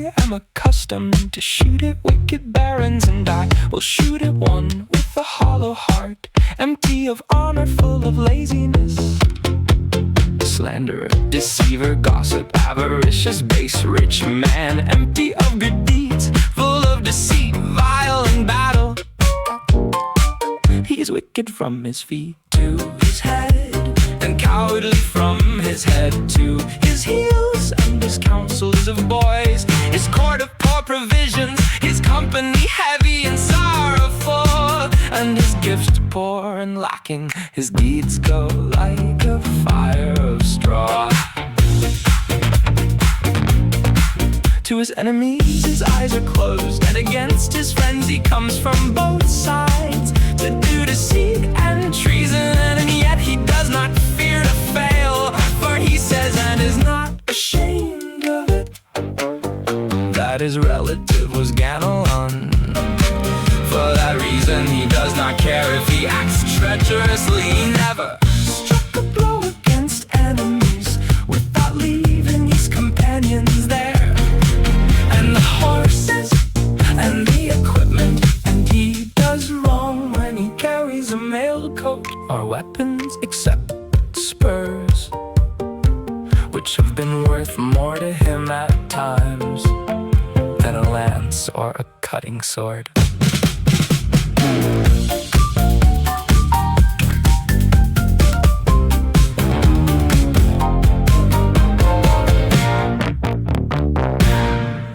I am accustomed to shoot at wicked barons, and I will shoot at one with a hollow heart, empty of honor, full of laziness. Slanderer, deceiver, gossip, avaricious, base, rich man, empty of good deeds, full of deceit, vile in battle. He is wicked from his feet to his head, and cowardly from his head to his heels. And his counsels of boys, his court of poor provisions, his company heavy and sorrowful, and his gifts poor and lacking. His deeds go like a fire of straw. To his enemies his eyes are closed, and against his friends he comes from both sides, to do deceit and treason, and yet he does not fear to fail, for he says and is not ashamed of it, that his relative was Ganelon. For that reason he does not care if he acts treacherously. He never struck a blow against enemies without leaving his companions there, and the horses and the equipment. And he does wrong when he carries a mail coat or weapons except spurs, which have been worth more to him at times than a lance or a cutting sword.